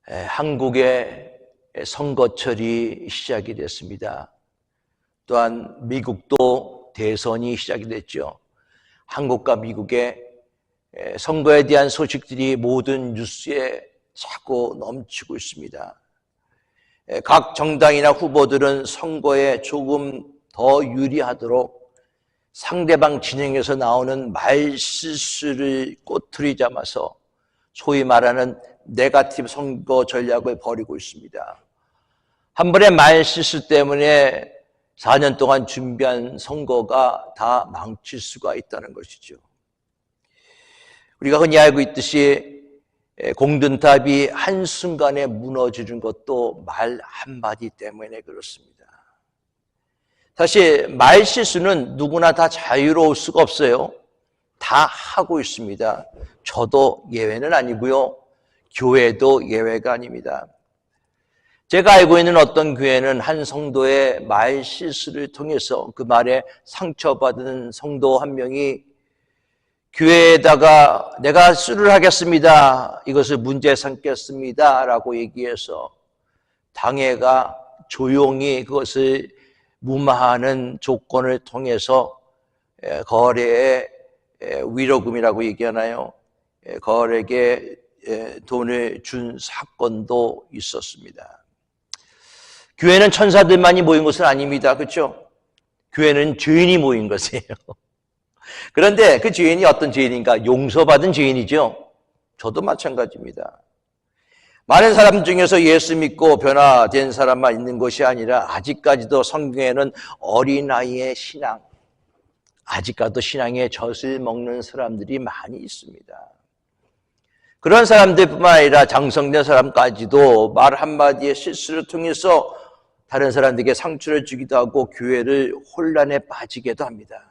한국의 선거철이 시작이 됐습니다. 또한 미국도 대선이 시작이 됐죠. 한국과 미국의 선거에 대한 소식들이 모든 뉴스에 차고 넘치고 있습니다. 각 정당이나 후보들은 선거에 조금 더 유리하도록 상대방 진영에서 나오는 말실수를 꼬투리 잡아서 소위 말하는 네거티브 선거 전략을 벌이고 있습니다. 한 번의 말실수 때문에 4년 동안 준비한 선거가 다 망칠 수가 있다는 것이죠. 우리가 흔히 알고 있듯이 공든탑이 한순간에 무너지는 것도 말 한마디 때문에 그렇습니다. 사실 말실수는 누구나 다 자유로울 수가 없어요. 다 하고 있습니다. 저도 예외는 아니고요. 교회도 예외가 아닙니다. 제가 알고 있는 어떤 교회는 한 성도의 말실수를 통해서 그 말에 상처받은 성도 한 명이 교회에다가 내가 수를 하겠습니다. 이것을 문제 삼겠습니다. 라고 얘기해서 당회가 조용히 그것을 무마하는 조건을 통해서 거래의 위로금이라고 얘기하나요? 거래에게 돈을 준 사건도 있었습니다. 교회는 천사들만이 모인 것은 아닙니다. 그렇죠? 교회는 죄인이 모인 것이에요. 그런데 그 죄인이 어떤 죄인인가? 용서받은 죄인이죠. 저도 마찬가지입니다. 많은 사람 중에서 예수 믿고 변화된 사람만 있는 것이 아니라 아직까지도 성경에는 어린아이의 신앙, 아직까지도 신앙의 젖을 먹는 사람들이 많이 있습니다. 그런 사람들뿐만 아니라 장성된 사람까지도 말 한마디의 실수를 통해서 다른 사람들에게 상처를 주기도 하고 교회를 혼란에 빠지게도 합니다.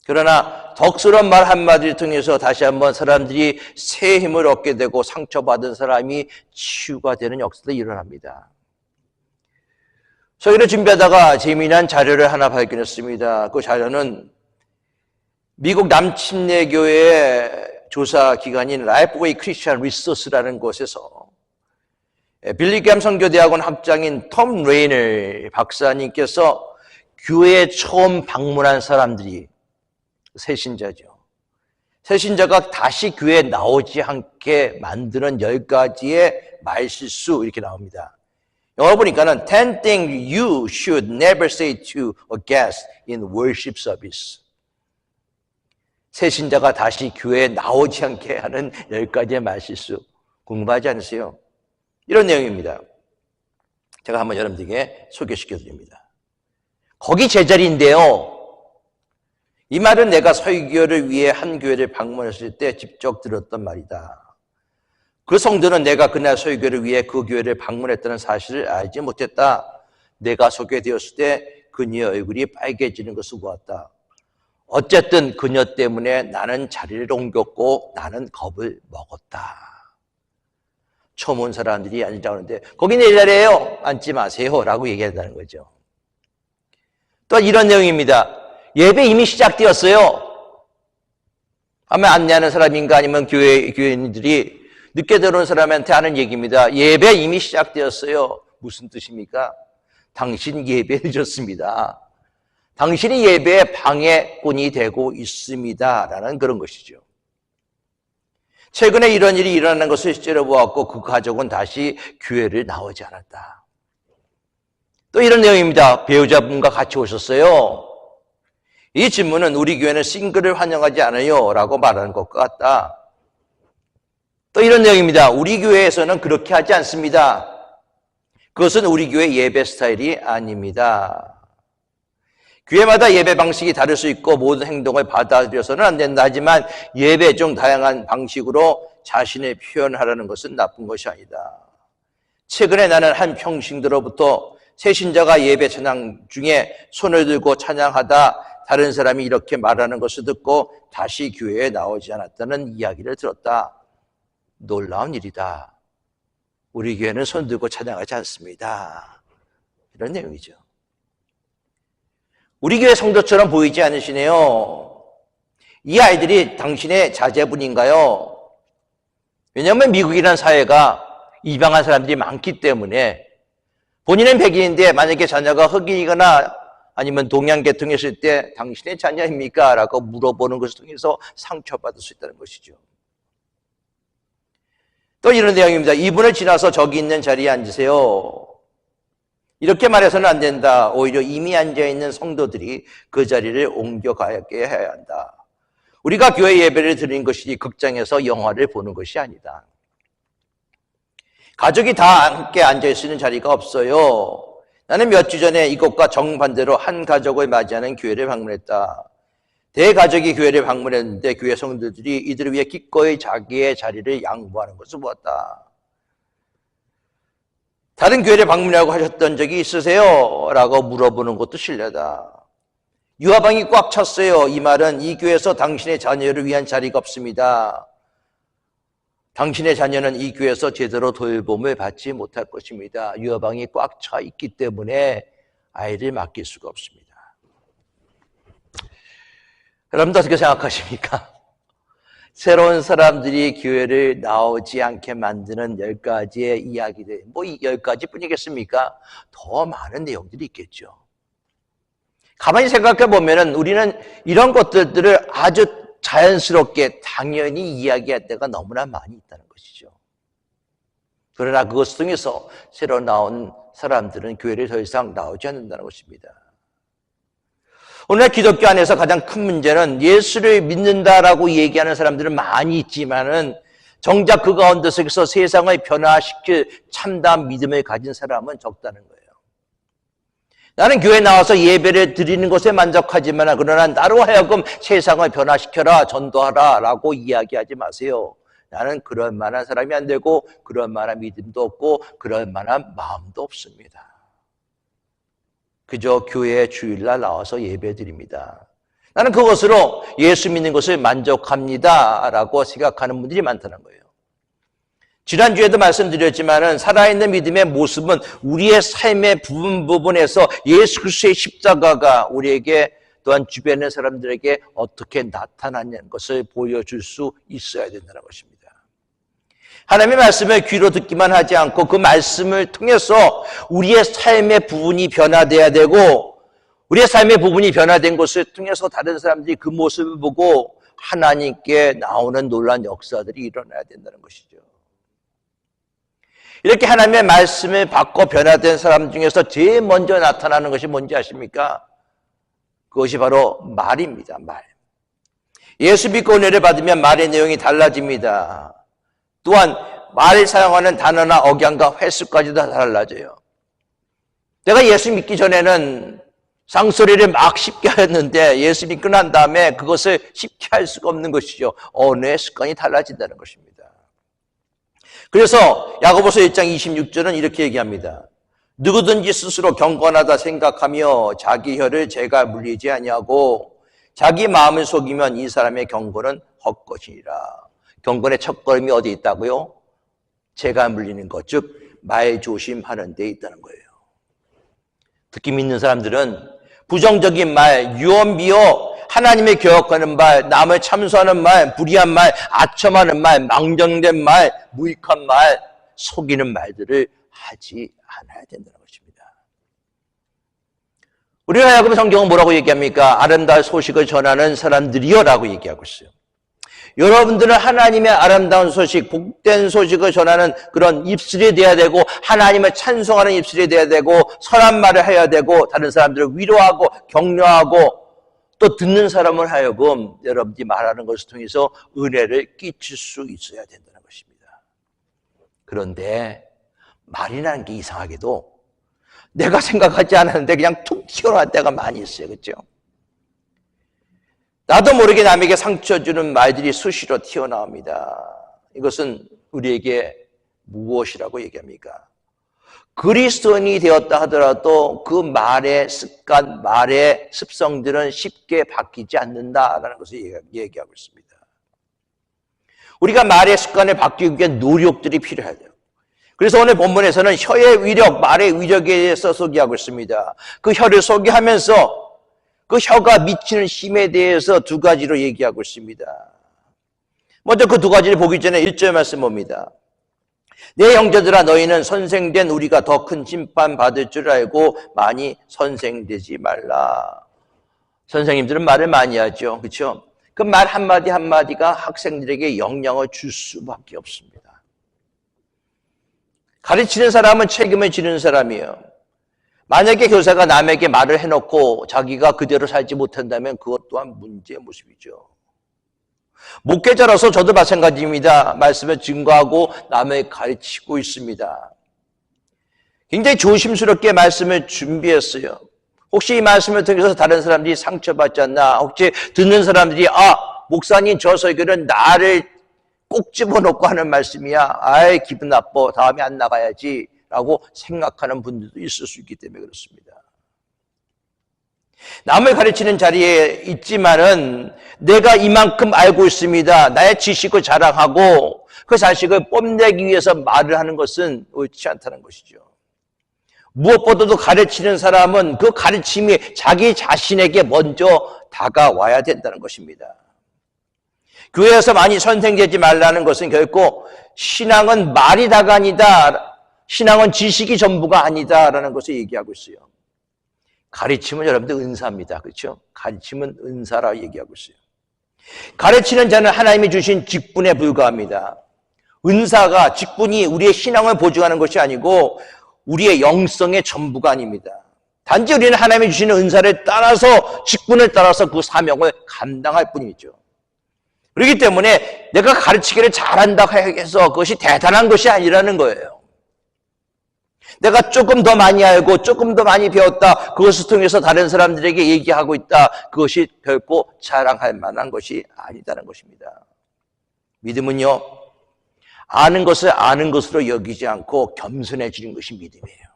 그러나 덕스러운 말 한마디를 통해서 다시 한번 사람들이 새 힘을 얻게 되고 상처받은 사람이 치유가 되는 역사도 일어납니다. 소개를 준비하다가 재미난 자료를 하나 발견했습니다. 그 자료는 미국 남침례교회의 조사 기관인 라이프웨이 크리스천 리소스라는 곳에서 빌리그햄 선교대학원 학장인 톰 레이너 박사님께서 교회에 처음 방문한 사람들이 새신자죠. 새신자가 다시 교회에 나오지 않게 만드는 10가지의 말실수 이렇게 나옵니다. 영어 보니까는 10 things you should never say to a guest in worship service. 새신자가 다시 교회에 나오지 않게 하는 10가지의 말실수. 궁금하지 않으세요? 이런 내용입니다. 제가 한번 여러분들에게 소개시켜 드립니다. 거기 제자리인데요. 이 말은 내가 설교를 위해 한 교회를 방문했을 때 직접 들었던 말이다. 그 성도는 내가 그날 설교를 위해 그 교회를 방문했다는 사실을 알지 못했다. 내가 소개되었을 때 그녀의 얼굴이 빨개지는 것을 보았다. 어쨌든 그녀 때문에 나는 자리를 옮겼고 나는 겁을 먹었다. 처음 온 사람들이 앉으라고 하는데 거기 내 자리예요. 앉지 마세요. 라고 얘기한다는 거죠. 또 이런 내용입니다. 예배 이미 시작되었어요. 아마 안내하는 사람인가 아니면 교회인들이 늦게 들어온 사람한테 하는 얘기입니다. 예배 이미 시작되었어요. 무슨 뜻입니까? 당신 예배 늦었습니다. 당신이 예배의 방해꾼이 되고 있습니다. 라는 그런 것이죠. 최근에 이런 일이 일어나는 것을 실제로 보았고 그 가족은 다시 교회를 나오지 않았다. 또 이런 내용입니다. 배우자분과 같이 오셨어요. 이 질문은 우리 교회는 싱글을 환영하지 않아요 라고 말하는 것과 같다. 또 이런 내용입니다. 우리 교회에서는 그렇게 하지 않습니다. 그것은 우리 교회 예배 스타일이 아닙니다. 교회마다 예배 방식이 다를 수 있고 모든 행동을 받아들여서는 안 된다. 하지만 예배 중 다양한 방식으로 자신을 표현하라는 것은 나쁜 것이 아니다. 최근에 나는 한 평신도로부터 새신자가 예배 찬양 중에 손을 들고 찬양하다 다른 사람이 이렇게 말하는 것을 듣고 다시 교회에 나오지 않았다는 이야기를 들었다. 놀라운 일이다. 우리 교회는 손 들고 찬양하지 않습니다. 이런 내용이죠. 우리 교회 성도처럼 보이지 않으시네요. 이 아이들이 당신의 자제분인가요? 왜냐하면 미국이라는 사회가 입양한 사람들이 많기 때문에 본인은 백인인데 만약에 자녀가 흑인이거나 아니면 동양계통이 있을 때 당신의 자녀입니까? 라고 물어보는 것을 통해서 상처받을 수 있다는 것이죠. 또 이런 내용입니다. 이분을 지나서 저기 있는 자리에 앉으세요. 이렇게 말해서는 안 된다. 오히려 이미 앉아있는 성도들이 그 자리를 옮겨가게 해야 한다. 우리가 교회 예배를 드리는 것이 극장에서 영화를 보는 것이 아니다. 가족이 다 함께 앉아있을 수 있는 자리가 없어요. 나는 몇 주 전에 이것과 정반대로 한 가족을 맞이하는 교회를 방문했다. 대가족이 교회를 방문했는데 교회 성도들이 이들을 위해 기꺼이 자기의 자리를 양보하는 것을 보았다. 다른 교회를 방문하고 하셨던 적이 있으세요? 라고 물어보는 것도 실례다. 유아방이 꽉 찼어요. 이 말은 이 교회에서 당신의 자녀를 위한 자리가 없습니다. 당신의 자녀는 이 교회에서 제대로 돌봄을 받지 못할 것입니다. 유아방이 꽉 차 있기 때문에 아이를 맡길 수가 없습니다. 여러분도 어떻게 생각하십니까? 새로운 사람들이 교회를 나오지 않게 만드는 10가지의 이야기들, 뭐 10가지 뿐이겠습니까? 더 많은 내용들이 있겠죠. 가만히 생각해 보면은 우리는 이런 것들을 아주 자연스럽게 당연히 이야기할 때가 너무나 많이 있다는 것이죠. 그러나 그것을 통해서 새로 나온 사람들은 교회를 더 이상 나오지 않는다는 것입니다. 오늘 기독교 안에서 가장 큰 문제는 예수를 믿는다라고 얘기하는 사람들은 많이 있지만은 정작 그 가운데 속에서 세상을 변화시킬 참다운 믿음을 가진 사람은 적다는 거예요. 나는 교회 나와서 예배를 드리는 것에 만족하지만 그러나 나로 하여금 세상을 변화시켜라, 전도하라 라고 이야기하지 마세요. 나는 그럴 만한 사람이 안 되고 그럴 만한 믿음도 없고 그럴 만한 마음도 없습니다. 그저 교회 주일날 나와서 예배 드립니다. 나는 그것으로 예수 믿는 것을 만족합니다 라고 생각하는 분들이 많다는 거예요. 지난주에도 말씀드렸지만은 살아있는 믿음의 모습은 우리의 삶의 부분에서 예수 그리스도의 십자가가 우리에게 또한 주변의 사람들에게 어떻게 나타나는 것을 보여줄 수 있어야 된다는 것입니다. 하나님의 말씀을 귀로 듣기만 하지 않고 그 말씀을 통해서 우리의 삶의 부분이 변화돼야 되고 우리의 삶의 부분이 변화된 것을 통해서 다른 사람들이 그 모습을 보고 하나님께 나오는 놀라운 역사들이 일어나야 된다는 것이죠. 이렇게 하나님의 말씀을 받고 변화된 사람 중에서 제일 먼저 나타나는 것이 뭔지 아십니까? 그것이 바로 말입니다. 말. 예수 믿고 은혜를 받으면 말의 내용이 달라집니다. 또한 말을 사용하는 단어나 억양과 횟수까지 다 달라져요. 내가 예수 믿기 전에는 쌍소리를 막 쉽게 하였는데 예수 믿고 난 다음에 그것을 쉽게 할 수가 없는 것이죠. 언어의 습관이 달라진다는 것입니다. 그래서 야고보서 1장 26절은 이렇게 얘기합니다. 누구든지 스스로 경건하다 생각하며 자기 혀를 죄가 물리지 아니하고 자기 마음을 속이면 이 사람의 경건은 헛것이니라. 경건의 첫걸음이 어디 있다고요? 죄가 물리는 것, 즉 말 조심하는 데 있다는 거예요. 특히 믿는 사람들은 부정적인 말, 유언비어, 하나님을 교역하는 말, 남을 참소하는 말, 불의한 말, 아첨하는 말, 망정된 말, 무익한 말, 속이는 말들을 하지 않아야 된다는 것입니다. 우리가 하여금 성경은 뭐라고 얘기합니까? 아름다운 소식을 전하는 사람들이여 라고 얘기하고 있어요. 여러분들은 하나님의 아름다운 소식, 복된 소식을 전하는 그런 입술이 돼야 되고 하나님을 찬송하는 입술이 돼야 되고 선한 말을 해야 되고 다른 사람들을 위로하고 격려하고 또 듣는 사람을 하여금 여러분들이 말하는 것을 통해서 은혜를 끼칠 수 있어야 된다는 것입니다. 그런데 말이라는 게 이상하게도 내가 생각하지 않았는데 그냥 툭 튀어나올 때가 많이 있어요. 그렇죠? 나도 모르게 남에게 상처 주는 말들이 수시로 튀어나옵니다. 이것은 우리에게 무엇이라고 얘기합니까? 그리스도인이 되었다 하더라도 그 말의 습관, 말의 습성들은 쉽게 바뀌지 않는다라는 것을 얘기하고 있습니다. 우리가 말의 습관을 바뀌기 위해 노력들이 필요하대요. 그래서 오늘 본문에서는 혀의 위력, 말의 위력에 대해서 소개하고 있습니다. 그 혀를 소개하면서 그 혀가 미치는 힘에 대해서 두 가지로 얘기하고 있습니다. 먼저 그 두 가지를 보기 전에 1절 말씀 봅니다. 내 형제들아 너희는 선생된 우리가 더 큰 심판 받을 줄 알고 많이 선생되지 말라. 선생님들은 말을 많이 하죠. 그렇죠? 그 말 한마디 한마디가 학생들에게 영향을 줄 수밖에 없습니다. 가르치는 사람은 책임을 지는 사람이에요. 만약에 교사가 남에게 말을 해놓고 자기가 그대로 살지 못한다면 그것 또한 문제의 모습이죠. 목회자로서 저도 마찬가지입니다. 말씀을 증거하고 남을 가르치고 있습니다. 굉장히 조심스럽게 말씀을 준비했어요. 혹시 이 말씀을 통해서 다른 사람들이 상처받지 않나, 혹시 듣는 사람들이 목사님 저 설교는 나를 꼭 집어넣고 하는 말씀이야, 아이 기분 나빠, 다음에 안 나가야지 라고 생각하는 분들도 있을 수 있기 때문에 그렇습니다. 남을 가르치는 자리에 있지만은 내가 이만큼 알고 있습니다, 나의 지식을 자랑하고 그 자식을 뽐내기 위해서 말을 하는 것은 옳지 않다는 것이죠. 무엇보다도 가르치는 사람은 그 가르침이 자기 자신에게 먼저 다가와야 된다는 것입니다. 교회에서 많이 선생되지 말라는 것은 결코 신앙은 말이 다가 아니다, 신앙은 지식이 전부가 아니다라는 것을 얘기하고 있어요. 가르침은 여러분들 은사입니다. 그렇죠? 가르침은 은사라고 얘기하고 있어요. 가르치는 자는 하나님이 주신 직분에 불과합니다. 은사가, 직분이 우리의 신앙을 보증하는 것이 아니고 우리의 영성의 전부가 아닙니다. 단지 우리는 하나님이 주시는 은사를 따라서, 직분을 따라서 그 사명을 감당할 뿐이죠. 그렇기 때문에 내가 가르치기를 잘한다고 해서 그것이 대단한 것이 아니라는 거예요. 내가 조금 더 많이 알고 조금 더 많이 배웠다, 그것을 통해서 다른 사람들에게 얘기하고 있다, 그것이 결코 자랑할 만한 것이 아니다는 것입니다. 믿음은요, 아는 것을 아는 것으로 여기지 않고 겸손해지는 것이 믿음이에요.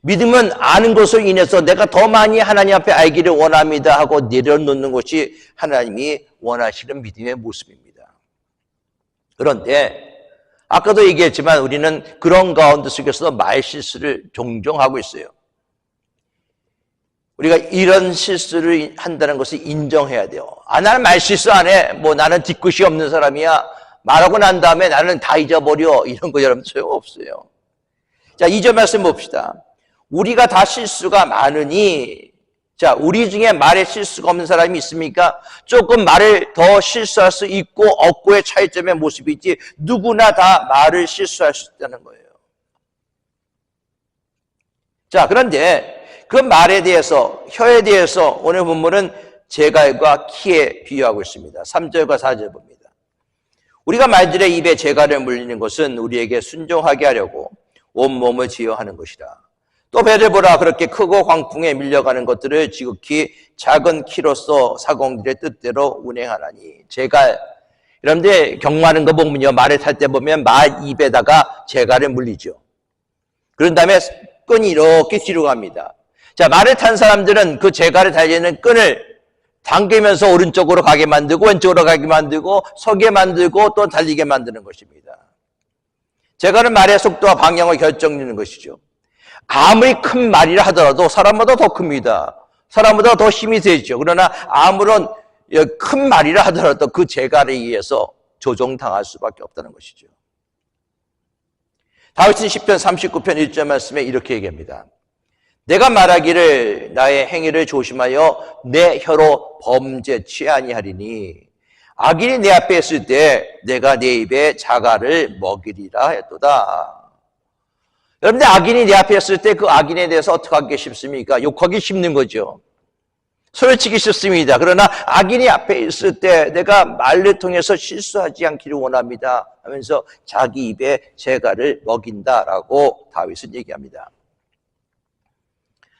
믿음은 아는 것으로 인해서 내가 더 많이 하나님 앞에 알기를 원합니다 하고 내려놓는 것이 하나님이 원하시는 믿음의 모습입니다. 그런데 아까도 얘기했지만 우리는 그런 가운데 속에서도 말실수를 종종 하고 있어요. 우리가 이런 실수를 한다는 것을 인정해야 돼요. 나는 말실수 안 해, 나는 뒤끝이 없는 사람이야, 말하고 난 다음에 나는 다 잊어버려, 이런 거 여러분 소용없어요. 자, 2절 말씀 봅시다. 우리가 다 실수가 많으니, 자, 우리 중에 말에 실수가 없는 사람이 있습니까? 조금 말을 더 실수할 수 있고 없고의 차이점의 모습이지 누구나 다 말을 실수할 수 있다는 거예요. 자, 그런데 그 말에 대해서, 혀에 대해서 오늘 본문은 재갈과 키에 비유하고 있습니다. 3절과 4절 봅니다. 우리가 말들의 입에 재갈을 물리는 것은 우리에게 순종하게 하려고 온몸을 지어하는 것이라. 또 배를 보라, 그렇게 크고 광풍에 밀려가는 것들을 지극히 작은 키로서 사공들의 뜻대로 운행하나니. 재갈, 여러분들 경마하는 거 보면요, 말을 탈 때 보면 말 입에다가 재갈을 물리죠. 그런 다음에 끈이 이렇게 뒤로 갑니다. 자, 말을 탄 사람들은 그 재갈을 달리는 끈을 당기면서 오른쪽으로 가게 만들고 왼쪽으로 가게 만들고 서게 만들고 또 달리게 만드는 것입니다. 재갈은 말의 속도와 방향을 결정짓는 것이죠. 아무리 큰 말이라 하더라도 사람보다 더 큽니다. 사람보다 더 힘이 되죠. 그러나 아무런 큰 말이라 하더라도 그 재갈에 의해서 조종당할 수밖에 없다는 것이죠. 다윗은 시편 39편 1절 말씀에 이렇게 얘기합니다. 내가 말하기를 나의 행위를 조심하여 내 혀로 범죄치 아니하리니 악인이 내 앞에 있을 때 내가 내 입에 자갈을 먹이리라 했도다. 여러분들, 악인이 내 앞에 있을 때 그 악인에 대해서 어떻게 하기 쉽습니까? 욕하기 쉽는 거죠. 소리치기 쉽습니다. 그러나 악인이 앞에 있을 때 내가 말을 통해서 실수하지 않기를 원합니다 하면서 자기 입에 재갈을 먹인다라고 다윗은 얘기합니다.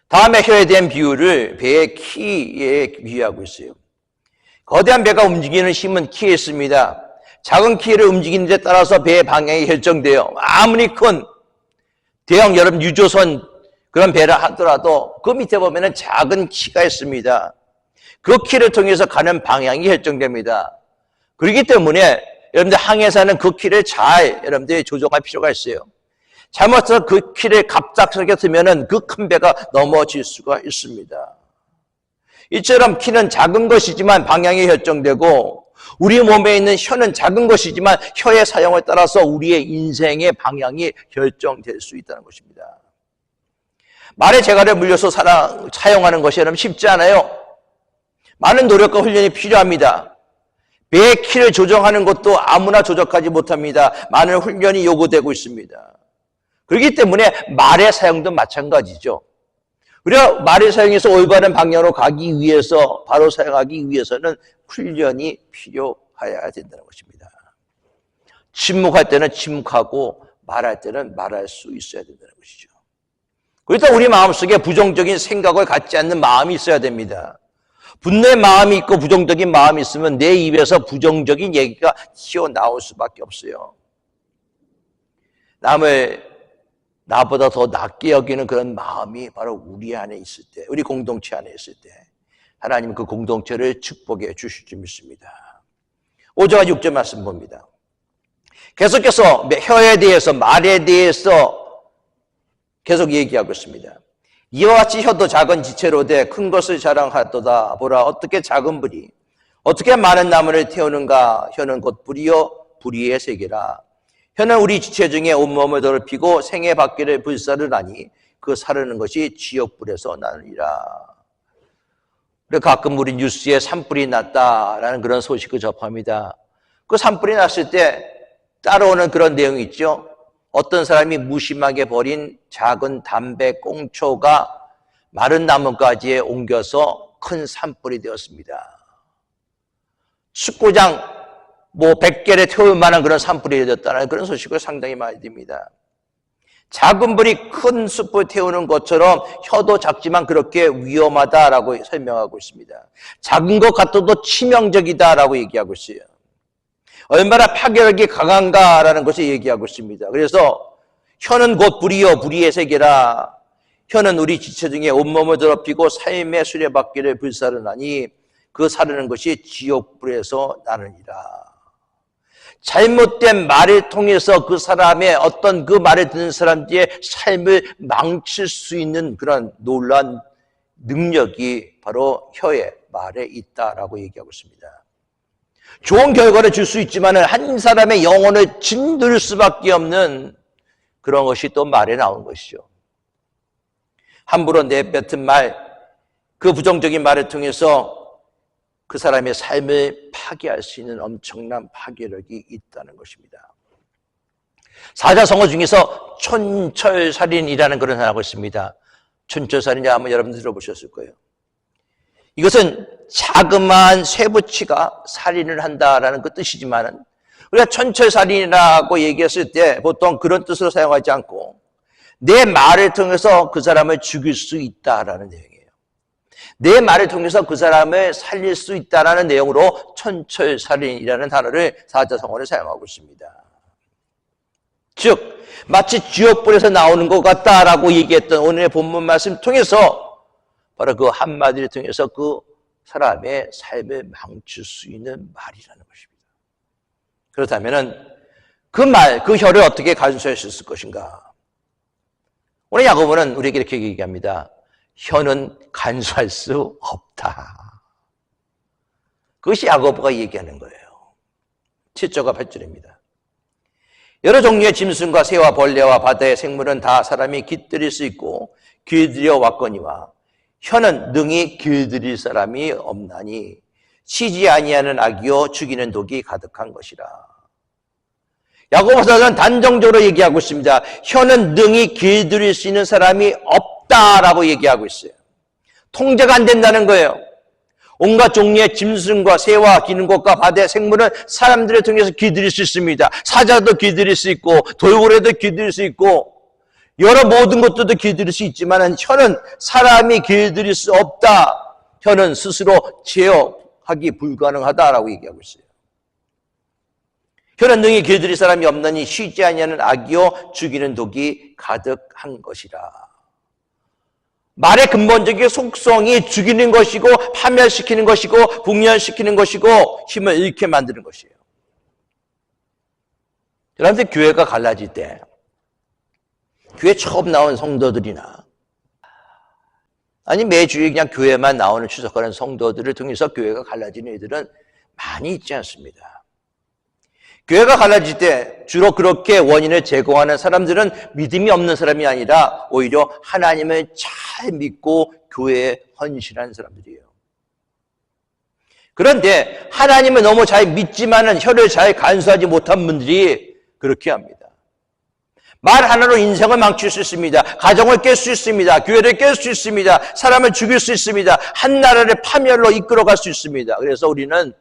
다음에 혀에 대한 비유를 배의 키에 비유하고 있어요. 거대한 배가 움직이는 힘은 키에 있습니다. 작은 키를 움직이는 데 따라서 배의 방향이 결정돼요. 아무리 큰 대형 여러분 유조선 그런 배를 하더라도 그 밑에 보면은 작은 키가 있습니다. 그 키를 통해서 가는 방향이 결정됩니다. 그렇기 때문에 여러분들 항해사는 그 키를 잘 여러분들이 조정할 필요가 있어요. 잘못해서 그 키를 갑작스럽게 쓰면은 그 큰 배가 넘어질 수가 있습니다. 이처럼 키는 작은 것이지만 방향이 결정되고 우리 몸에 있는 혀는 작은 것이지만 혀의 사용에 따라서 우리의 인생의 방향이 결정될 수 있다는 것입니다. 말의 재갈에 물려서 사용하는 것이 여러분 쉽지 않아요. 많은 노력과 훈련이 필요합니다. 배의 키를 조정하는 것도 아무나 조작하지 못합니다. 많은 훈련이 요구되고 있습니다. 그렇기 때문에 말의 사용도 마찬가지죠. 우리가 말의 사용에서 올바른 방향으로 가기 위해서, 바로 사용하기 위해서는 훈련이 필요해야 된다는 것입니다. 침묵할 때는 침묵하고 말할 때는 말할 수 있어야 된다는 것이죠. 그렇다고 우리 마음속에 부정적인 생각을 갖지 않는 마음이 있어야 됩니다. 분노의 마음이 있고 부정적인 마음이 있으면 내 입에서 부정적인 얘기가 튀어나올 수밖에 없어요. 남을 나보다 더 낮게 여기는 그런 마음이 바로 우리 안에 있을 때, 우리 공동체 안에 있을 때 하나님은 그 공동체를 축복해 주실 줄 믿습니다. 5절과 6절 말씀 봅니다. 계속해서 혀에 대해서, 말에 대해서 계속 얘기하고 있습니다. 이와 같이 혀도 작은 지체로 돼 큰 것을 자랑하도다. 보라, 어떻게 작은 불이 어떻게 많은 나무를 태우는가. 혀는 곧 불이요 불의의 세계라. 혀는 우리 지체 중에 온몸을 더럽히고 생애 밖에를 불사르나니 그 사르는 것이 지옥불에서 나느니라. 가끔 우리 뉴스에 산불이 났다라는 그런 소식을 접합니다. 그 산불이 났을 때 따라오는 그런 내용이 있죠. 어떤 사람이 무심하게 버린 작은 담배 꽁초가 마른 나무가지에 옮겨서 큰 산불이 되었습니다. 축구장 100개를 태울 만한 그런 산불이 되었다는 그런 소식을 상당히 많이 듭니다. 작은 불이 큰 숲을 태우는 것처럼 혀도 작지만 그렇게 위험하다라고 설명하고 있습니다. 작은 것 같아도 치명적이다라고 얘기하고 있어요. 얼마나 파괴력이 강한가라는 것을 얘기하고 있습니다. 그래서 혀는 곧 불이요 불의의 세계라. 혀는 우리 지체 중에 온몸을 더럽히고 삶의 수레바퀴를 불사르나니 그 사르는 것이 지옥불에서 나느니라. 잘못된 말을 통해서 그 사람의 어떤 그 말을 듣는 사람들의 삶을 망칠 수 있는 그런 놀라운 능력이 바로 혀의 말에 있다라고 얘기하고 있습니다. 좋은 결과를 줄 수 있지만 한 사람의 영혼을 짓누를 수밖에 없는 그런 것이 또 말에 나온 것이죠. 함부로 내뱉은 말, 그 부정적인 말을 통해서 그 사람의 삶을 파괴할 수 있는 엄청난 파괴력이 있다는 것입니다. 사자성어 중에서 촌철살인이라는 그런 단어가 있습니다. 촌철살인이 아마 여러분 들어보셨을 거예요. 이것은 자그마한 쇠붙이가 살인을 한다라는 그 뜻이지만 우리가 촌철살인이라고 얘기했을 때 보통 그런 뜻으로 사용하지 않고 내 말을 통해서 그 사람을 죽일 수 있다라는 내용이에요. 내 말을 통해서 그 사람을 살릴 수 있다라는 내용으로 촌철살인이라는 단어를 사자성어를 사용하고 있습니다. 즉 마치 지옥불에서 나오는 것 같다라고 얘기했던 오늘의 본문 말씀 통해서 바로 그 한마디를 통해서 그 사람의 삶을 망칠 수 있는 말이라는 것입니다. 그렇다면 그 말, 그 혀를 어떻게 간수할 수 있을 것인가? 오늘 야고보는 우리에게 이렇게 얘기합니다. 혀는 간수할 수 없다. 그것이 야고보가 얘기하는 거예요. 7절과 8절입니다. 여러 종류의 짐승과 새와 벌레와 바다의 생물은 다 사람이 깃들일 수 있고 길들여 왔거니와 혀는 능히 길들일 사람이 없나니 치지 아니하는 악이요 죽이는 독이 가득한 것이라. 야고보서는 단정적으로 얘기하고 있습니다. 혀는 능히 길들일 수 있는 사람이 없다라고 얘기하고 있어요. 통제가 안 된다는 거예요. 온갖 종류의 짐승과 새와 기는 것과 바다의 생물은 사람들을 통해서 길들일 수 있습니다. 사자도 길들일 수 있고 돌고래도 길들일 수 있고 여러 모든 것들도 길들일 수 있지만 혀는 사람이 길들일 수 없다. 혀는 스스로 제어하기 불가능하다라고 얘기하고 있어요. 혀는 능히 길들일 사람이 없나니 쉬지 아니하는 악이요 죽이는 독이 가득한 것이라. 말의 근본적인 속성이 죽이는 것이고 파멸시키는 것이고 국련시키는 것이고 힘을 잃게 만드는 것이에요. 여러분들 교회가 갈라질 때 교회 처음 나온 성도들이나 아니 매주에 그냥 교회만 나오는 추석하는 성도들을 통해서 교회가 갈라지는 이들은 많이 있지 않습니다. 교회가 갈라질 때 주로 그렇게 원인을 제공하는 사람들은 믿음이 없는 사람이 아니라 오히려 하나님을 잘 믿고 교회에 헌신한 사람들이에요. 그런데 하나님을 너무 잘 믿지만은 혀를 잘 간수하지 못한 분들이 그렇게 합니다. 말 하나로 인생을 망칠 수 있습니다. 가정을 깰 수 있습니다. 교회를 깰 수 있습니다. 사람을 죽일 수 있습니다. 한 나라를 파멸로 이끌어갈 수 있습니다. 그래서 우리는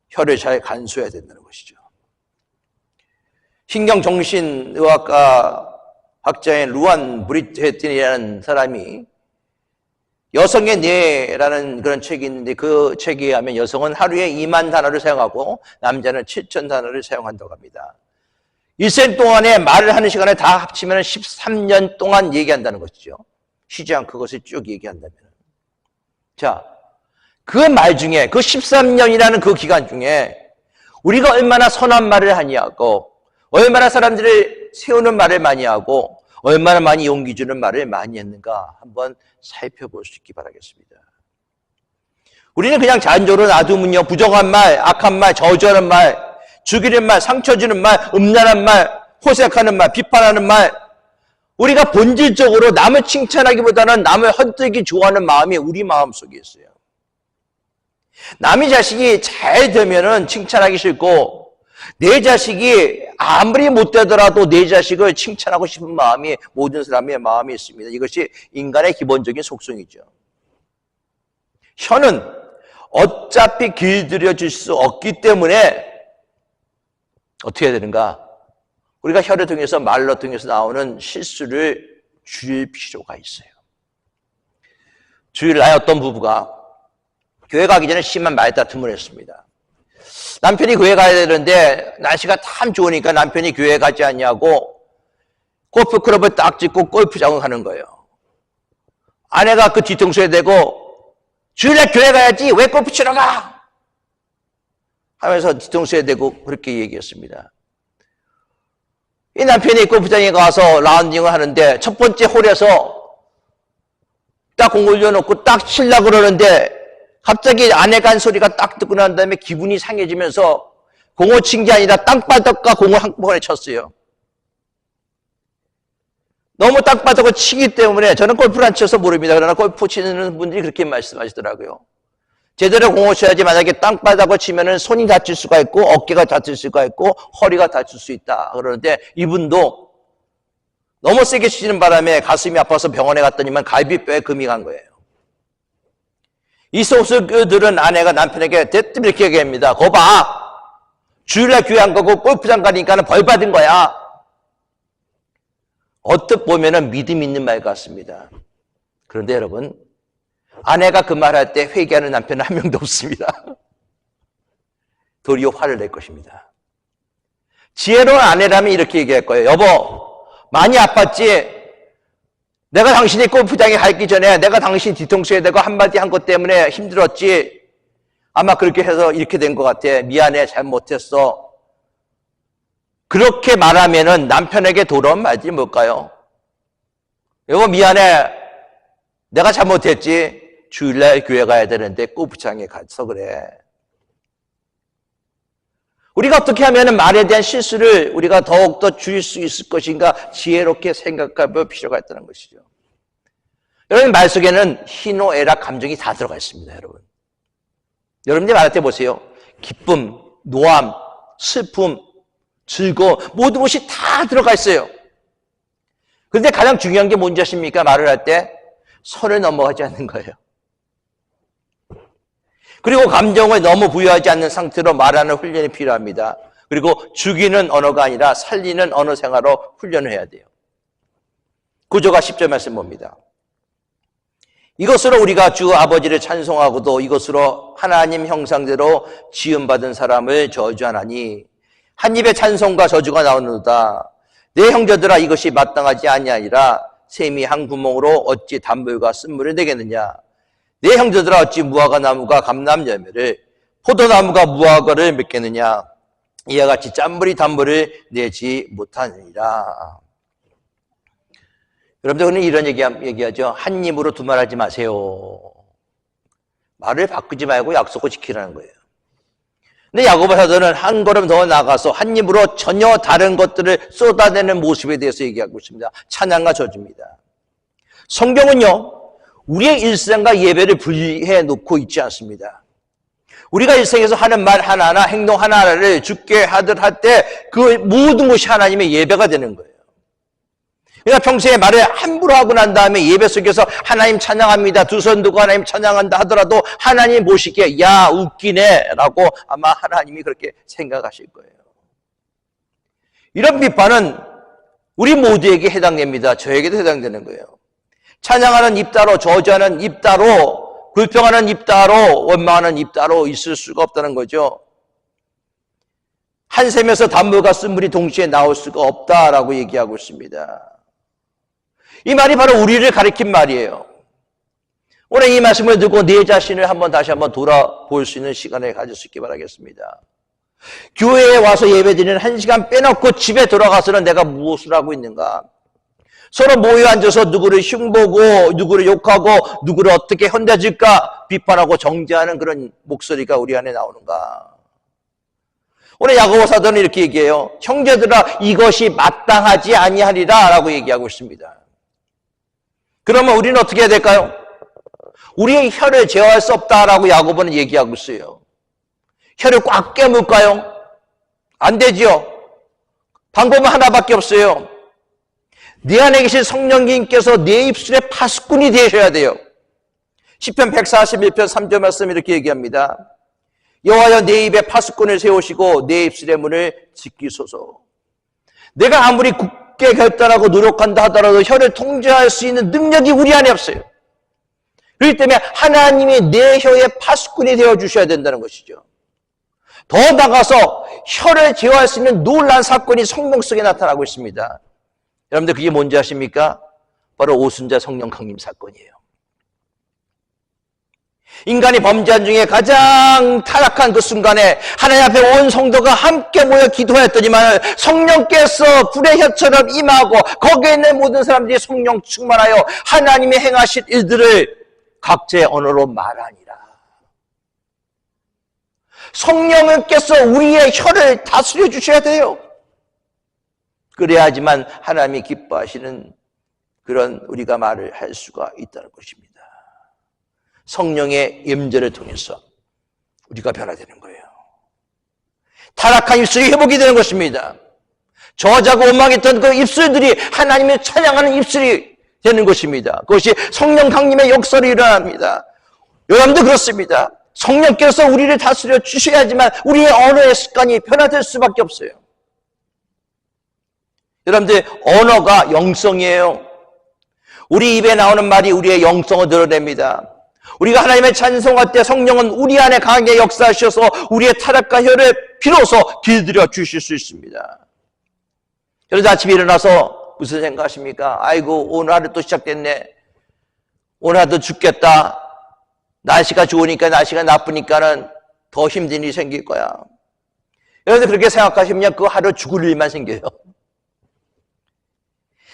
혀를 잘 간수해야 된다는 것이죠. 신경정신의학과 학자인 루안 브리트헤튼이라는 사람이 여성의 뇌라는 그런 책이 있는데 그 책에 의하면 여성은 하루에 2만 단어를 사용하고 남자는 7천 단어를 사용한다고 합니다. 일생 동안에 말을 하는 시간을 다 합치면 13년 동안 얘기한다는 것이죠. 쉬지 않고 그것을 쭉 얘기한다면. 자, 그 말 중에, 그 13년이라는 그 기간 중에 우리가 얼마나 선한 말을 하니 하고, 얼마나 사람들을 세우는 말을 많이 하고, 얼마나 많이 용기 주는 말을 많이 했는가 한번 살펴볼 수 있기 바라겠습니다. 우리는 그냥 잔조로 놔두면요, 부정한 말, 악한 말, 저주하는 말, 죽이는 말, 상처 주는 말, 음란한 말, 호색하는 말, 비판하는 말, 우리가 본질적으로 남을 칭찬하기보다는 남을 헛되게 좋아하는 마음이 우리 마음 속에 있어요. 남의 자식이 잘 되면은 칭찬하기 싫고, 내 자식이 아무리 못되더라도 내 자식을 칭찬하고 싶은 마음이 모든 사람의 마음이 있습니다. 이것이 인간의 기본적인 속성이죠. 혀는 어차피 길들여질 수 없기 때문에 어떻게 해야 되는가? 우리가 혀를 통해서 말로 통해서 나오는 실수를 줄일 필요가 있어요. 주일날 어떤 부부가 교회 가기 전에 심한 말다툼을 했습니다. 남편이 교회 가야 되는데 날씨가 참 좋으니까 남편이 교회 가지 않냐고 골프클럽을 딱 짓고 골프장을 가는 거예요. 아내가 그 뒤통수에 대고 주일날 교회 가야지 왜 골프 치러 가? 하면서 뒤통수에 대고 그렇게 얘기했습니다. 이 남편이 골프장에 가서 라운딩을 하는데 첫 번째 홀에서 딱 공 올려놓고 딱 치려고 그러는데 갑자기 아내가 한 소리가 딱 듣고 난 다음에 기분이 상해지면서 공을 친 게 아니라 땅바닥과 공을 한꺼번에 쳤어요. 너무 땅바닥을 치기 때문에 저는 골프를 안 쳐서 모릅니다. 그러나 골프 치는 분들이 그렇게 말씀하시더라고요. 제대로 공을 쳐야지 만약에 땅바닥을 치면은 손이 다칠 수가 있고 어깨가 다칠 수가 있고 허리가 다칠 수 있다. 그러는데 이분도 너무 세게 치는 바람에 가슴이 아파서 병원에 갔더니만 갈비뼈에 금이 간 거예요. 이 소수들은 아내가 남편에게 대뜸 이렇게 얘기합니다. 거봐, 주일날 교회 안 가고 골프장 가니까 벌 받은 거야. 어떻게 보면은 믿음 있는 말 같습니다. 그런데 여러분, 아내가 그 말할 때 회개하는 남편은 한 명도 없습니다. 도리어 화를 낼 것입니다. 지혜로운 아내라면 이렇게 얘기할 거예요. 여보, 많이 아팠지? 내가 당신이 골프장에 가기 전에 내가 당신 뒤통수에 대고 한마디 한 것 때문에 힘들었지? 아마 그렇게 해서 이렇게 된 것 같아. 미안해, 잘못했어. 그렇게 말하면은 남편에게 돌아온 말이 뭘까요? 여보, 미안해. 내가 잘못했지? 주일날 교회 가야 되는데 골프장에 가서 그래. 우리가 어떻게 하면 말에 대한 실수를 우리가 더욱더 줄일 수 있을 것인가 지혜롭게 생각해 볼 필요가 있다는 것이죠. 여러분, 말 속에는 희노애락 감정이 다 들어가 있습니다. 여러분들이 말할 때 보세요. 기쁨, 노함, 슬픔, 즐거움 모든 것이 다 들어가 있어요. 그런데 가장 중요한 게 뭔지 아십니까? 말을 할 때 선을 넘어가지 않는 거예요. 그리고 감정을 너무 부여하지 않는 상태로 말하는 훈련이 필요합니다. 그리고 죽이는 언어가 아니라 살리는 언어 생활로 훈련을 해야 돼요. 구조가 10절 말씀 봅니다. 이것으로 우리가 주 아버지를 찬송하고도 이것으로 하나님 형상대로 지음받은 사람을 저주하나니 한 입에 찬송과 저주가 나오는도다. 내 형제들아, 이것이 마땅하지 아니하니라. 샘이 한 구멍으로 어찌 단물과 쓴물을 내겠느냐. 내 형제들아, 어찌 무화과 나무가 감람 열매를 포도나무가 무화과를 맺겠느냐. 이와 같이 짠물이 단물을 내지 못하느니라. 여러분들은 이런 얘기하죠. 한 입으로 두말하지 마세요. 말을 바꾸지 말고 약속을 지키라는 거예요. 근데 야고보 사도는 한 걸음 더 나가서 한 입으로 전혀 다른 것들을 쏟아내는 모습에 대해서 얘기하고 있습니다. 찬양과 저주입니다. 성경은요, 우리의 일상과 예배를 분리해 놓고 있지 않습니다. 우리가 일생에서 하는 말 하나나 행동 하나를 주께 하듯 할 때 그 모든 것이 하나님의 예배가 되는 거예요. 그러니까 평소에 말을 함부로 하고 난 다음에 예배 속에서 하나님 찬양합니다, 두 손 두고 하나님 찬양한다 하더라도 하나님 보시기에 야 웃기네 라고 아마 하나님이 그렇게 생각하실 거예요. 이런 비판은 우리 모두에게 해당됩니다. 저에게도 해당되는 거예요. 찬양하는 입 따로, 저주하는 입 따로, 불평하는 입 따로, 원망하는 입 따로 있을 수가 없다는 거죠. 한 샘에서 단물과 쓴물이 동시에 나올 수가 없다라고 얘기하고 있습니다. 이 말이 바로 우리를 가리킨 말이에요. 오늘 이 말씀을 듣고 내 자신을 다시 한번 돌아볼 수 있는 시간을 가질 수 있기 바라겠습니다. 교회에 와서 예배드리는 1시간 빼놓고 집에 돌아가서는 내가 무엇을 하고 있는가? 서로 모여 앉아서 누구를 흉보고 누구를 욕하고 누구를 어떻게 혼내줄까 비판하고 정죄하는 그런 목소리가 우리 안에 나오는가? 오늘 야고보 사도는 이렇게 얘기해요. 형제들아 이것이 마땅하지 아니하리라 라고 얘기하고 있습니다. 그러면 우리는 어떻게 해야 될까요? 우리의 혀를 제어할 수 없다라고 야고보는 얘기하고 있어요. 혀를 꽉 깨물까요? 안 되죠. 방법은 하나밖에 없어요. 내 안에 계신 성령님께서 내 입술에 파수꾼이 되셔야 돼요. 시편 141편 3절 말씀 이렇게 얘기합니다. 여호와여 내 입에 파수꾼을 세우시고 내 입술의 문을 지키소서. 내가 아무리 굳게 결단하고 노력한다 하더라도 혀를 통제할 수 있는 능력이 우리 안에 없어요. 그렇기 때문에 하나님이 내 혀의 파수꾼이 되어주셔야 된다는 것이죠. 더 나아가서 혀를 제어할 수 있는 놀라운 사건이 성령 속에 나타나고 있습니다. 여러분들 그게 뭔지 아십니까? 바로 오순자 성령 강림 사건이에요. 인간이 범죄한 중에 가장 타락한 그 순간에 하나님 앞에 온 성도가 함께 모여 기도했더니만 성령께서 불의 혀처럼 임하고 거기에 있는 모든 사람들이 성령 충만하여 하나님이 행하실 일들을 각자의 언어로 말하니라. 성령님께서 우리의 혀를 다스려 주셔야 돼요. 그래야지만 하나님이 기뻐하시는 그런 우리가 말을 할 수가 있다는 것입니다. 성령의 임재를 통해서 우리가 변화되는 거예요. 타락한 입술이 회복이 되는 것입니다. 저자고 원망했던 그 입술들이 하나님의 찬양하는 입술이 되는 것입니다. 그것이 성령 강림의 역사로 일어납니다. 여러분도 그렇습니다. 성령께서 우리를 다스려 주셔야지만 우리의 언어의 습관이 변화될 수밖에 없어요. 여러분들 언어가 영성이에요. 우리 입에 나오는 말이 우리의 영성을 드러냅니다. 우리가 하나님의 찬송할 때 성령은 우리 안에 강하게 역사하셔서 우리의 타락과 혀를 비로소 길들여 주실 수 있습니다. 그래서 아침에 일어나서 무슨 생각하십니까? 아이고 오늘 하루 또 시작됐네. 오늘 하루 죽겠다. 날씨가 좋으니까 날씨가 나쁘니까는 더 힘든 일이 생길 거야. 여러분들 그렇게 생각하시면 그 하루 죽을 일만 생겨요.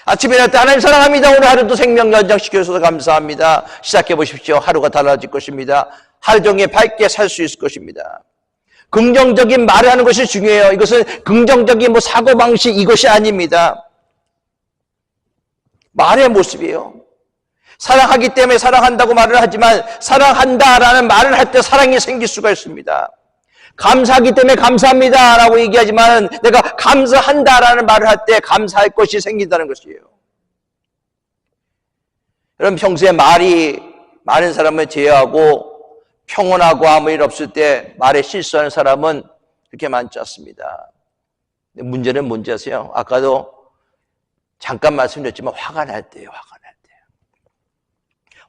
아침에 일어날 때 하나님 사랑합니다. 오늘 하루도 생명 연장시켜주셔서 감사합니다. 시작해 보십시오. 하루가 달라질 것입니다. 하루 종일 밝게 살 수 있을 것입니다. 긍정적인 말을 하는 것이 중요해요. 이것은 긍정적인 사고방식 이것이 아닙니다. 말의 모습이에요. 사랑하기 때문에 사랑한다고 말을 하지만 사랑한다라는 말을 할 때 사랑이 생길 수가 있습니다. 감사하기 때문에 감사합니다라고 얘기하지만 내가 감사한다라는 말을 할 때 감사할 것이 생긴다는 것이에요. 여러분 평소에 말이 많은 사람을 제어하고 평온하고 아무 일 없을 때 말에 실수하는 사람은 그렇게 많지 않습니다. 문제는 뭔지 아세요? 아까도 잠깐 말씀드렸지만 화가 날 때예요.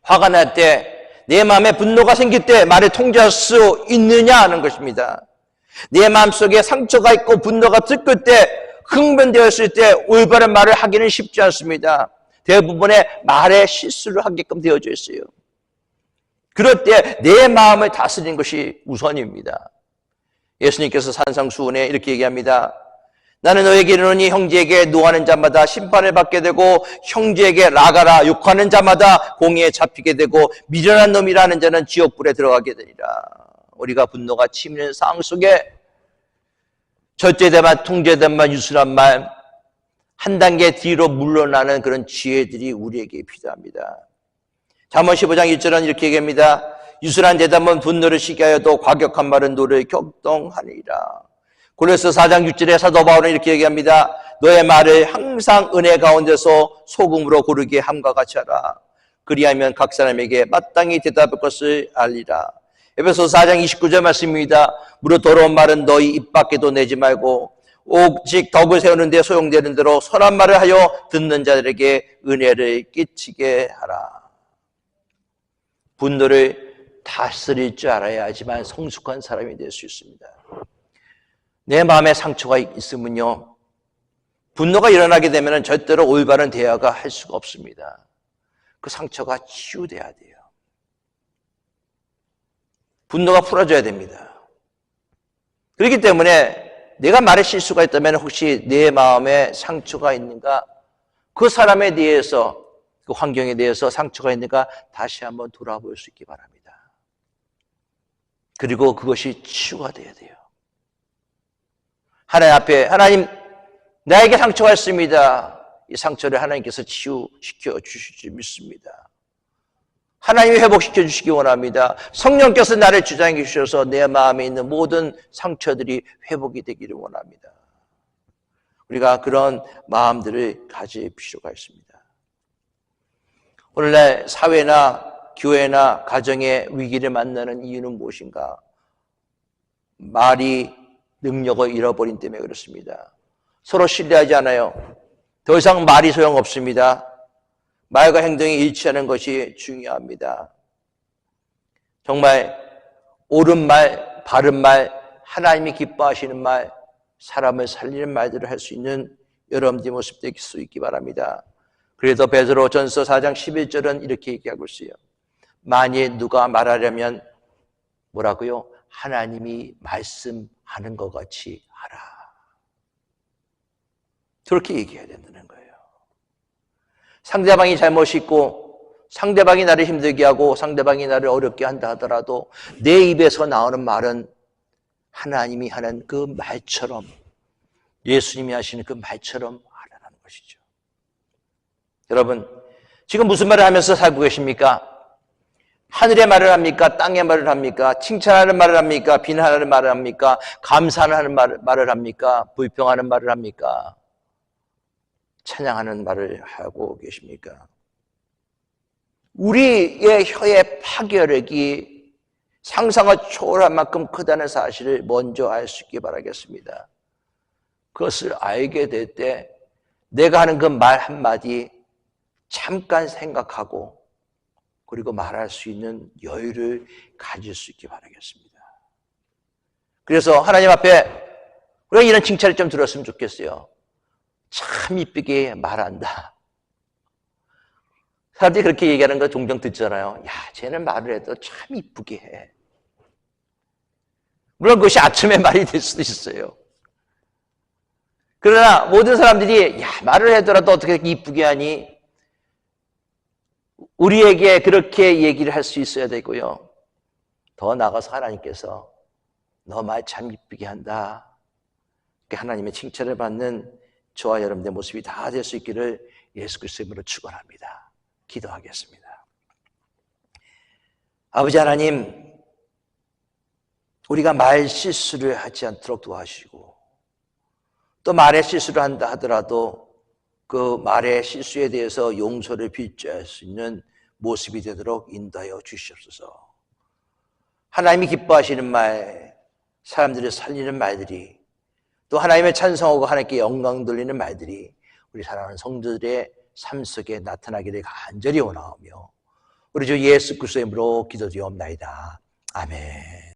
화가 날 때 내 마음에 분노가 생길 때 말을 통제할 수 있느냐 하는 것입니다. 내 마음속에 상처가 있고 분노가 들끓을 때 흥분되었을 때 올바른 말을 하기는 쉽지 않습니다. 대부분의 말에 실수를 하게끔 되어져 있어요. 그럴 때 내 마음을 다스리는 것이 우선입니다. 예수님께서 산상수훈에 이렇게 얘기합니다. 나는 너에게 이르노니 형제에게 노하는 자마다 심판을 받게 되고 형제에게 나가라 욕하는 자마다 공의에 잡히게 되고 미련한 놈이라는 자는 지옥불에 들어가게 되리라. 우리가 분노가 치미는 상황 속에 절제된 말, 통제된 말, 유순한 말, 한 단계 뒤로 물러나는 그런 지혜들이 우리에게 필요합니다. 잠언 15장 1절은 이렇게 얘기합니다. 유순한 대답은 분노를 시게 하여도 과격한 말은 노를 격동하니라. 고린도서 4장 6절에 사도 바울은 이렇게 얘기합니다. 너의 말을 항상 은혜 가운데서 소금으로 고르게 함과 같이 하라. 그리하면 각 사람에게 마땅히 대답할 것을 알리라. 에베소서 4장 29절 말씀입니다. 무릇 더러운 말은 너희 입 밖에도 내지 말고 오직 덕을 세우는 데 소용되는 대로 선한 말을 하여 듣는 자들에게 은혜를 끼치게 하라. 분노를 다스릴 줄 알아야 하지만 성숙한 사람이 될 수 있습니다. 내 마음에 상처가 있으면요, 분노가 일어나게 되면 절대로 올바른 대화가 할 수가 없습니다. 그 상처가 치유돼야 돼요. 분노가 풀어져야 됩니다. 그렇기 때문에 내가 말에 실수가 있다면 혹시 내 마음에 상처가 있는가, 그 사람에 대해서, 그 환경에 대해서 상처가 있는가 다시 한번 돌아볼 수 있기 바랍니다. 그리고 그것이 치유가 돼야 돼요. 하나님 앞에, 하나님, 나에게 상처가 있습니다. 이 상처를 하나님께서 치유시켜 주실 줄 믿습니다. 하나님이 회복시켜 주시기 원합니다. 성령께서 나를 주장해 주셔서 내 마음에 있는 모든 상처들이 회복이 되기를 원합니다. 우리가 그런 마음들을 가질 필요가 있습니다. 오늘날 사회나 교회나 가정의 위기를 만나는 이유는 무엇인가? 말이 능력을 잃어버린 때문에 그렇습니다. 서로 신뢰하지 않아요. 더 이상 말이 소용없습니다. 말과 행동이 일치하는 것이 중요합니다. 정말 옳은 말, 바른 말, 하나님이 기뻐하시는 말, 사람을 살리는 말들을 할 수 있는 여러분들의 모습 될 수 있기 바랍니다. 그래서 베드로전서 4장 11절은 이렇게 얘기하고 있어요. 만일 누가 말하려면 뭐라고요? 하나님이 말씀하는 것 같이 하라. 그렇게 얘기해야 된다는 거예요. 상대방이 잘못이 있고 상대방이 나를 힘들게 하고 상대방이 나를 어렵게 한다 하더라도 내 입에서 나오는 말은 하나님이 하는 그 말처럼, 예수님이 하시는 그 말처럼 하라는 것이죠. 여러분, 지금 무슨 말을 하면서 살고 계십니까? 하늘의 말을 합니까? 땅의 말을 합니까? 칭찬하는 말을 합니까? 비난하는 말을 합니까? 감사하는 말을 합니까? 불평하는 말을 합니까? 찬양하는 말을 하고 계십니까? 우리의 혀의 파괴력이 상상을 초월할 만큼 크다는 사실을 먼저 알 수 있기 바라겠습니다. 그것을 알게 될 때 내가 하는 그 말 한마디 잠깐 생각하고 그리고 말할 수 있는 여유를 가질 수 있기 바라겠습니다. 그래서 하나님 앞에 우리가 이런 칭찬을 좀 들었으면 좋겠어요. 참 이쁘게 말한다. 사람들이 그렇게 얘기하는 거 종종 듣잖아요. 야, 쟤는 말을 해도 참 이쁘게 해. 물론 그것이 아침에 말이 될 수도 있어요. 그러나 모든 사람들이 야, 말을 하더라도 어떻게 이쁘게 하니? 우리에게 그렇게 얘기를 할 수 있어야 되고요. 더 나아가서 하나님께서 너 말 참 이쁘게 한다. 하나님의 칭찬을 받는 저와 여러분의 모습이 다 될 수 있기를 예수 그리스도의 이름으로 축원합니다. 기도하겠습니다. 아버지 하나님, 우리가 말 실수를 하지 않도록 도와주시고 또 말에 실수를 한다 하더라도 그 말의 실수에 대해서 용서를 빌줄 수 있는 모습이 되도록 인도하여 주시옵소서. 하나님이 기뻐하시는 말, 사람들을 살리는 말들이 또 하나님의 찬송하고 하나님께 영광 돌리는 말들이 우리 사랑하는 성도들의 삶 속에 나타나기를 간절히 원하오며 우리 주 예수 그리스도의 이름으로 기도드리옵나이다. 아멘.